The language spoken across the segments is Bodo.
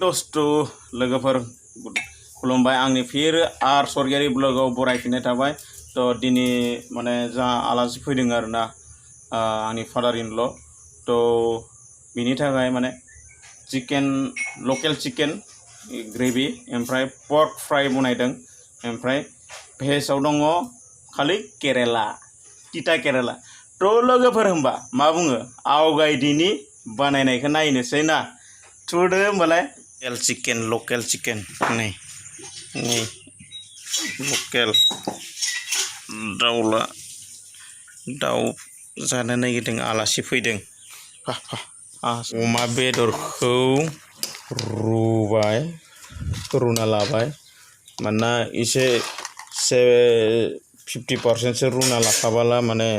दोस्तों लोगोफोर खुलुमबाय आंनि फिर RSwargiary ब्लगाव बरायफिननाय थाबाय तो दिनै माने जा आलासि फैदों आरोना आंनि फादार इन ल तो बिनि थाखाय माने चिकेन लकेल चिकेन ग्रेभि ओमफ्राय पर्क फ्राई बनायदों ओमफ्राय भेजाव दङ खालि केरेला तिता केरेला तो लोगोफोर होनबा मा बुङो आवगायदिनि बानायनायखौ नायनोसै ना थुदो होमबालाय लोकेल चिकेन नै लोकेल दाउ जानो नागिरदों आलासि फैदों अमा बेदरखौ रुना लाबाय मानोना एसे 50% रुना लाखाबाला माने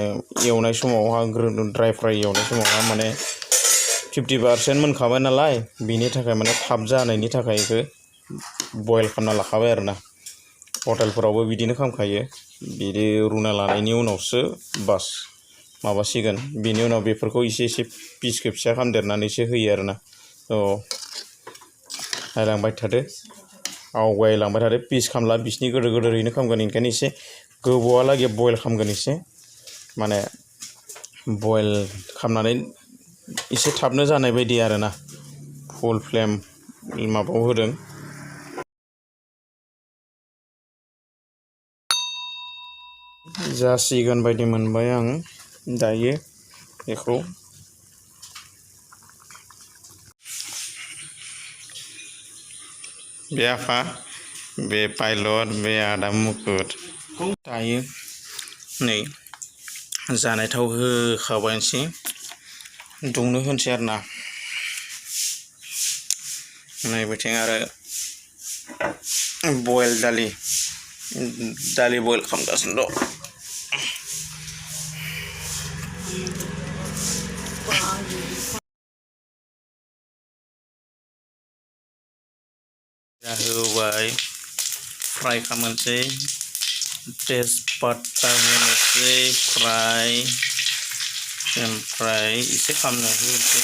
एवनाय समावहा ड्राई फ्राई एवनाय समावहा माने 50% मोनखाबाय नालाय बिनि थाखाय माने थाब जानायनि थाखाय इखो बयल खालामना लाखाबाय आरोना हटेलफोरावबो बिदिनो खालामखायो बिदि रुना लानायनि उनावसो बास माबासिगोन बिनि उनाव बेफोरखौ एसे पिसखौ फिसा खालामदेरनानैसो होयो आरोना तो नायलांबाय थादो आवगायलांबाय थादो पिस खालामला बिसनि गोदोरैनो खालामगोन ओंखायनो एसे गोबावहालागै बयल खालामगोन एसे माने बयल खालामनानै एसे थाबनो जानाय बायदि आरोना फुल फ्लेम माबायाव होदों जासिगोन बायदि मोनबाय आं दायो बेखौ बे आफा बे पाइलट बे आदा मुकुट दायो नै जानाय थाव होखाबायनोसै दुंनो होनसै आरोना नै बिथिं आरो बयल दालि बयल खालामगासिनो दं होबाय फ्राय खालामनोसै तेजपाता होनोसै फ्राय ओमफ्राय एसे खालामनो होनोसै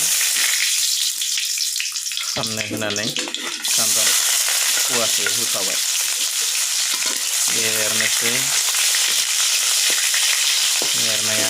खालामनाय होनानै सामब्राम फुवासे होखाबाय एरनोसै एरनाया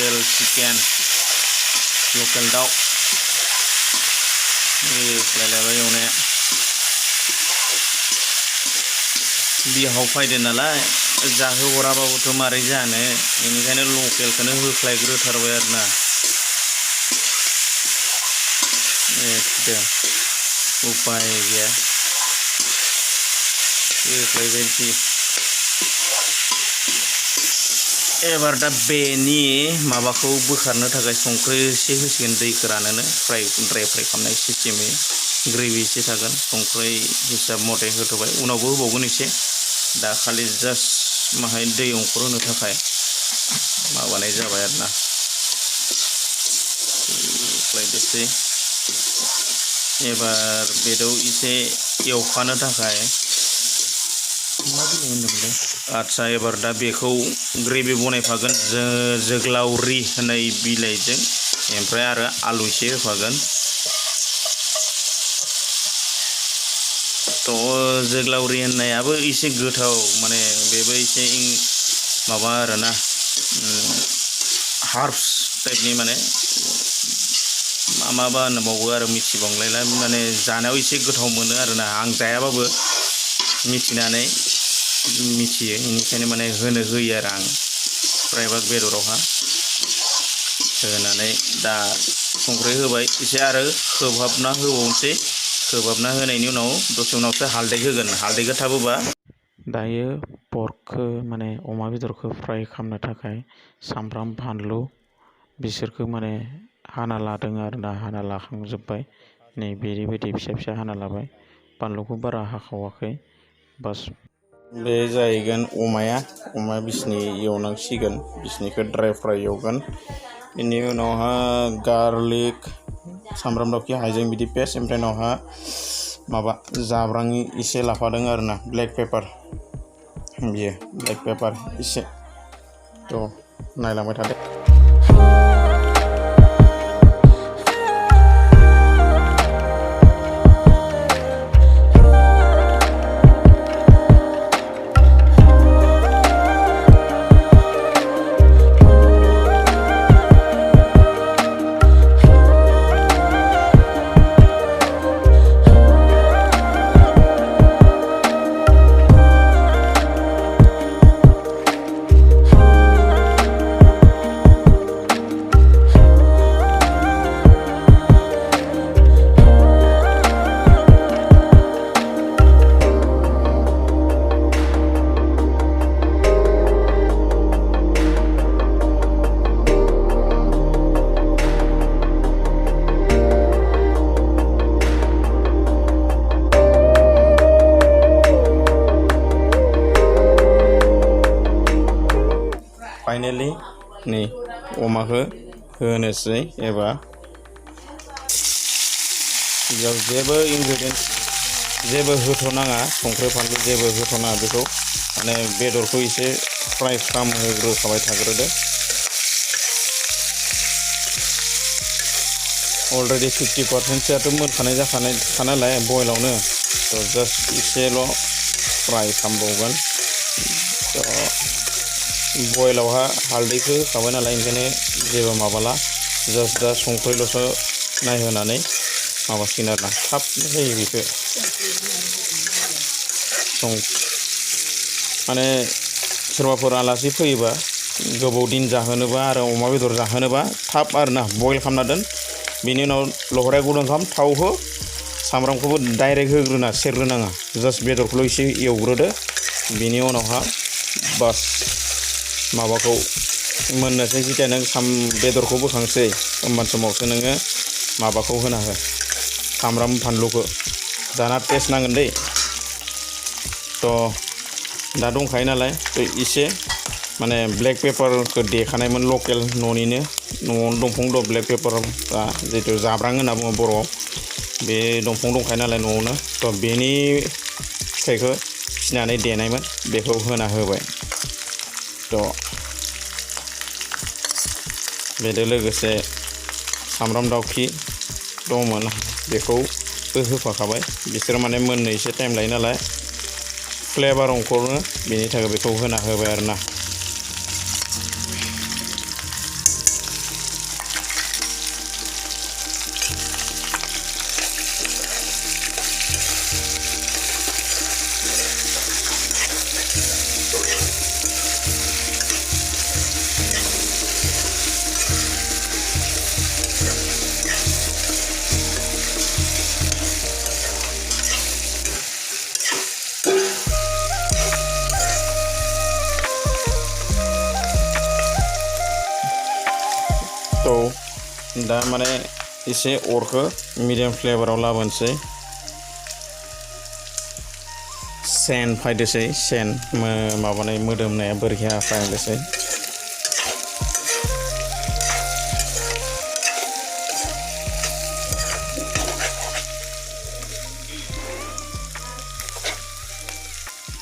local chicken local दाउ लायलायबाय एवनाया बिहाव फैदो नालाय जाहोहराबाबोथ' मारै जानो बेनिखायनो लकेलखौनो होख्लायग्रोथारबाय आरोना एकदम उपाय गैया होख्लायबायनोसै एबार दा बेनि माबाखौ बोखारनो थाखाय संख्रि एसे होसिगोन दैखौ रानोनो ड्राई फ्राई खालामनाय सिस्टेमै ग्रेभि एसे थागोन संख्रि हिसाब मथे होथ'बाय उनावबो होबावगोन एसे दा खालि जास्ट माहाय दै अंखर होनो थाखाय माबानाय जाबाय आरोना होख्लायदोसै एबार बेदौ एसे एवफानो थाखाय आच्छा एबार दा बेखौ ग्रेभि बनायफागोन जोगलावरि होननाय बिलाइजों ओमफ्राय आरो आलु एसे होफागोन तो जोगलावरि होननायाबो एसे गोथाव माने बेबो एसे माबा आरोना हार्ब्स टाइपनि माने माबा होनबावो आरो मिथिबांलायला माने जानायाव एसे गोथाव मोनो आरोना आं जायाबाबो मिथिनानै मिथियो बेनिखायनो माने होयो आरो आं फ्रायभाग बेदरावहा होनानै दा संख्रि होबाय एसे आरो खोबहाबना होबावनोसै खोबहाबना होनायनि उनाव दसे उनावसो हालदै होगोन हालदैखौ थाब होबा दायो पर्कखौ माने अमा बेदरखौ फ्राय खालामनो थाखाय सामब्राम बानलु बिसोरखौ माने हाना लादों आरोना हाना लाखांजोब्बाय नै बेबायदि फिसा फिसा हाना लाबाय बानलुखौ बारा हाखावाखै बास बे जाहैगोन अमा बिसिनि एवनांसिगोन बिसिनिखौ ड्राय फ्राय एवगोन बेनि उनावहा गार्लिक सामब्राम दावखि हाइजें बिदि पेस्ट ओमफ्राय उनावहा माबा जाब्रां एसे लाफादों आरोना ब्लेक पेपार बियो ब्लेक पेपार एसे थ' नायलांबाय थादो फाइनेलि नै अमाखौ होनोसै एबा बेयाव जेबो इनग्रेडियेन्ट जेबो होथ'नाङा संख्रि फानलु जेबो होथ'नाङा बेखौ माने बेदरखौ एसे फ्राय खालामहोग्रोखाबाय थाग्रोदो अलरेडि 50%सोआथ' मोनखानाय जाखानायखा नालाय बयलावनो थ' जास्ट एसेल' फ्राय खालामबावगोन बयलावहा हालदैखौ होखाबाय नालाय ओंखायनो जेबो माबाला जास्ट दा संख्रिल'सो नायहोनानै माबासिगोन आरोना थाब जायो बेखौ माने सोरबाफोर आलासि फैयोबा गोबाव दिन जाहोनोबा आरो अमा बेदर जाहोनोबा थाब आरोना बयल खालामना दोन बेनि उनाव लहराया गुदुं खालाम थाव हो सामब्रामखौबो डाइरेक्ट होग्रोना सेरग्रोनाङा जास्ट बेदरखौल' एसे एवग्रोदो बेनि उनावहा बास माबाखौ मोननोसै जिथिया नों बेदरखौ बोखांसै होमबान समावसो नोङो माबाखौ होना हो सामब्राम फानलुखौ दाना टेस्ट नांगोन दै थ' दा दंखायो नालाय एसे माने ब्लेक पेपारखौ देखानायमोन लकेल न'निनो न'आवनो दंफां दं ब्लेक पेपारा जितु जाब्रां होनना बुङो बर'आव बे दंफां दंखायो नालाय न'आवनो थ' बेनि फिथाइखौ फिनानै देनायमोन बेखौ होना होबाय थ' बेजों लोगोसे सामब्राम दावखि दंमोन बेखौबो होफाखाबाय बिसोर माने मोननो एसे टाइम लायो नालाय फ्लेभार ओंखारनो बेनि थाखाय बेखौ होना होबाय आरोना दा माने एसे अरखौ मिडियाम फ्लेभाराव लाबोनोसै सेन फायदोसै सेन माबानाय मोदोमनाया बोरैहा फायदोसै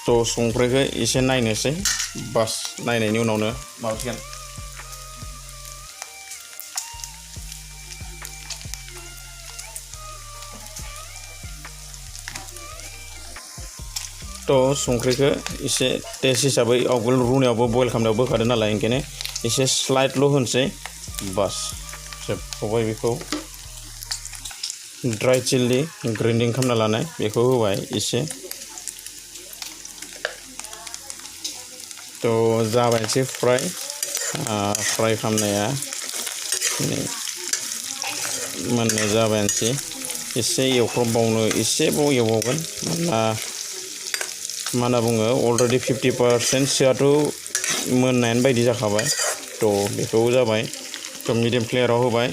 थ' संख्रिखौ एसे नायनोसै बास नायनायनि उनावनो माबासिगोन थ' संख्रिखौ एसे टेस्ट हिसाबै आवगोल रुनायावबो बयल खालामनायावबो होखादों नालाय ओंखायनो एसे स्लाइटल' होनोसै बास जोबबाय बेखौ ड्राई चिल्ली ग्राइन्डिं खालामना लानाय बेखौ होबाय एसे तो जाबायसै फ्राय खालामनाया मोननो जाबायसै एसे एवख्रबबावनो एसेबाव एवबावगोन मानोना मा होनना बुङो अलरेडि 50% सोआथ' मोननायानो बायदि जाखाबाय तो बेखौ जाबाय तो मिडियाम फ्लेयाराव होबाय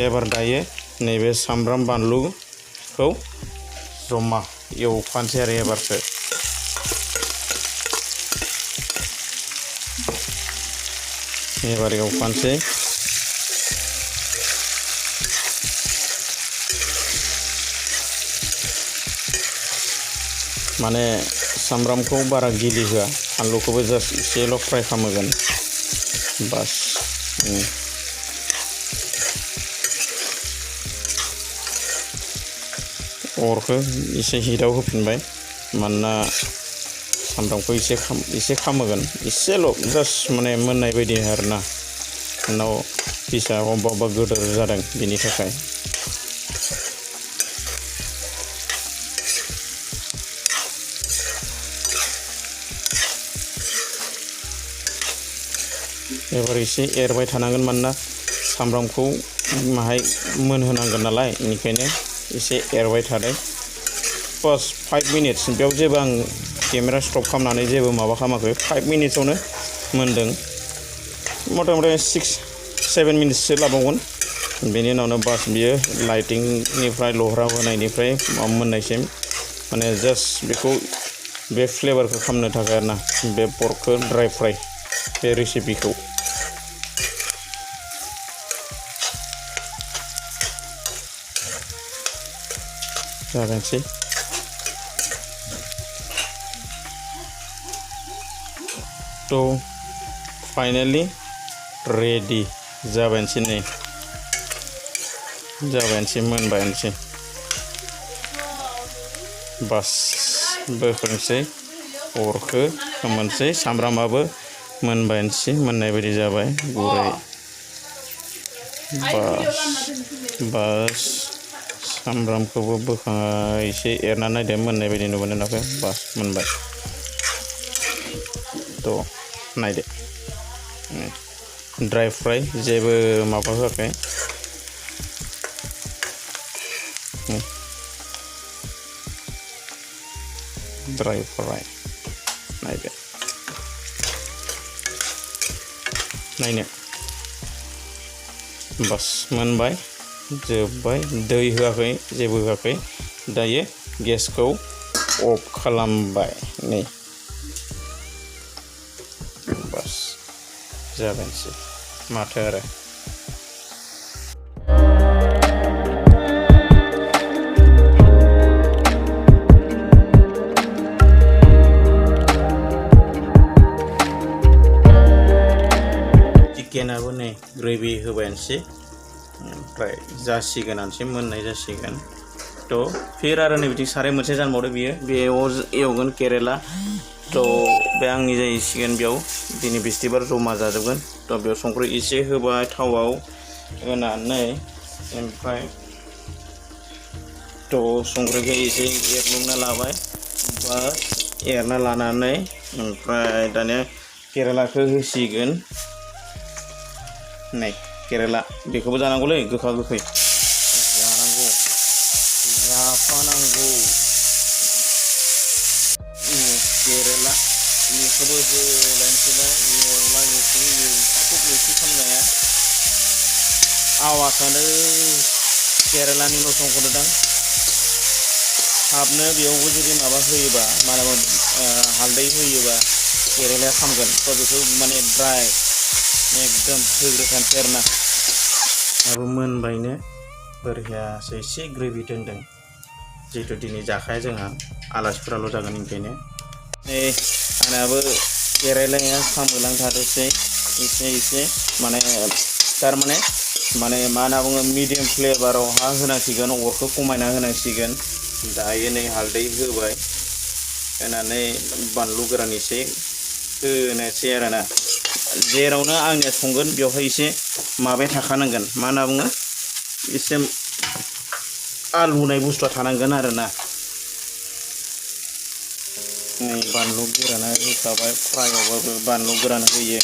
एबार दायो नैबे सामब्राम बानलुखौ जमा एवफानोसै आरो एबारसो एबार एवफानोसै माने सामब्रामखौ बारा गिलि होआ फानलुखौबो जास्ट एसेल' फ्राय खालामगोन बास अरखौ एसे हिटआव होफिनबाय मानोना सामब्रामखौ एसे खामहोगोन एसेल' जास्ट माने मोननाय बायदि आरोना उनाव पिसा अबेबा गोदोर जादों बेनि थाखाय एबार एसे एरबाय थानांगोन मानोना सामब्रामखौ माहाय मोनहोनांगोन नालाय बेनिखायनो एसे एरबाय थादों बस 5 मिनिट्स बेयाव जेबो आं केमेरा स्टप खालामनानै जेबो माबा खालामाखै 5 मिनिट्सआवनो मोनदों मथा मथि 6-7 मिनिट्ससो लाबावगोन बेनि उनावनो बास बियो लाइटिंनिफ्राय लहरा होनायनिफ्राय मोननायसिम माने जास्ट बेखौ बे फ्लेभारखौ खालामनो थाखाय आरोना बे पर्कखौ ड्राई फ्राय बे रेसिपिखौ जागोनसै तो फाइनली रेडी जाबायसै नै जाबायसै मोनबायसै बास बोखांसै अरखौ खोमोनसै सामब्रामाबो मोनबायसै मोननाय बायदि जाबाय गुरै बास सामब्रामखौबो बोखाङा एसे एरना नायदो मोननाय बायदि नुबाय नाखौ बास मोनबाय तो नायदो ड्राई फ्राय जेबो माबा होआखै ड्राई फ्राय नायदो नायनो बास मोनबाय जोब्बाय दै होआखै जेबो होआखै दायो गेसखौ अफ खालामबाय नै बास जाबायसै माथो आरो चिकेनाबो नै ग्रेभि होबायसै ओमफ्राय जासिगोनानोसै मोननाय जासिगोन तो फिर आरो नै बिथिं साराय मोनसे जानबावदो बियो बेयाव एवगोन केरेला तो बे आंनि जाहैसिगोन बेयाव दिनै बिस्थिबार जमा जाजोबगोन तो बेयाव संख्रि एसे होबाय थावआव होनानै ओमफ्राय तो संख्रिखौ एसे एरलुंना लाबाय बास एरना लानानै ओमफ्राय दानिया केरेलाखौ होसिगोन नै केरेला बेखौबो जानांगौलै गोखा गोखै जानांगौ जाफानांगौ केरेला बेखौबो होलायनोसैलाय एवला एवसै एवसे खालामनाया आवाजानो केरेलानि संखौदां थाबनो बेयावबो जुदि माबा होयोबा मालाबा हालदै होयोबा केरेलाया खामगोन तो बेखौ माने ड्राई एकदम होग्रोखानोसै आरोना दाबो मोनबायनो बोरैयासो एसे ग्रेभि दोनदों जिहेतु दिनै जाखाया जोंहा आलासिफोराल' जागोन ओंखायनो नै आंनाबो केरेलाया खामहोलां थादोंसै एसे माने थारमाने मा होनना बुङो मिडियाम फ्लेभाराव होनांसिगोन अरखौ खमायना होनांसिगोन दायो नै हालदै होबाय होनानै बानलु गोरान एसे होनोसै आरोना जेरावनो आंनिया संगोन बेवहाय एसे माबाया थाखानांगोन मा होनना बुङो एसे आलु होनाय बुस्थुआ थानांगोन आरोना नै बानलु गोराना होखाबाय फ्रायावबाबो बानलु गोरान होयो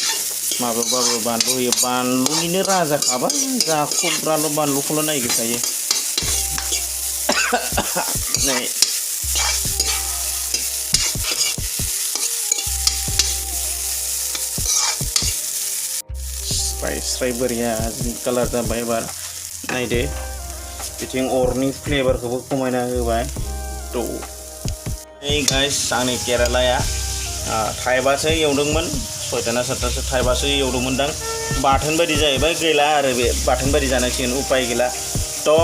माबाबाबो बानलु होयो बानलुनिनो राजाखाबा जाखुब्राल' बानलुखौल' नायगिरखायो नै स्राय बोरिया कालार जाबाय एबार नायदो बिथिं अरनि फ्लेभारखौबो खमायना होबाय तो hey guys आंनि केरालाया थाइबासो एवदोंमोन 6टा ना 7टासो थाइबासो एवदोंमोनदां बाथोन बायदि जाहैबाय गैला आरो बे बाथोन बायदि जानांसिगोन उपाय गैला तो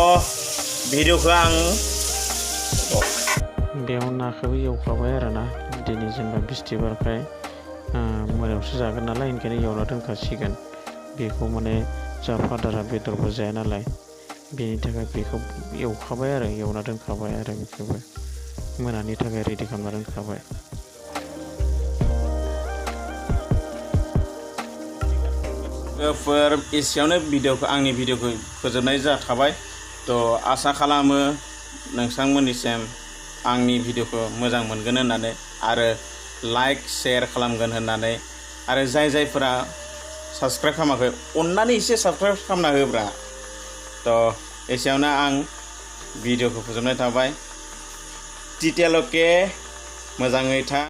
भिडिअखौ आं बेयाव नाखौबो एवखाबाय आरोना दिनै जेनेबा बिस्थिबारखाय मोनायावसो जागोन नालाय ओंखायनो एवना दोनखासिगोन बेखौ माने जा फादारा बेदरबो जाया नालाय बेनि थाखाय बेखौ एवखाबाय आरो एवना दोनखाबाय आरो बेखौबो मोनानि थाखाय रेडि खालामना दोनखाबाय एसेयावनो आंनि भिडिअखौ फोजोबनाय जाखाबाय तो आसा खालामो नोंथांमोननिसिम आंनि भिडिअखौ मोजां मोनगोन होननानै आरो लाइक शेयार खालामगोन होननानै आरो जायफोरा साबस्क्राइब खालामाखै अन्नानै एसे साबस्क्राइब खालामना होब्रा तो एसेयावनो आं भिडिअखौ फोजोबनाय थाबाय टिटेलके मोजाङै था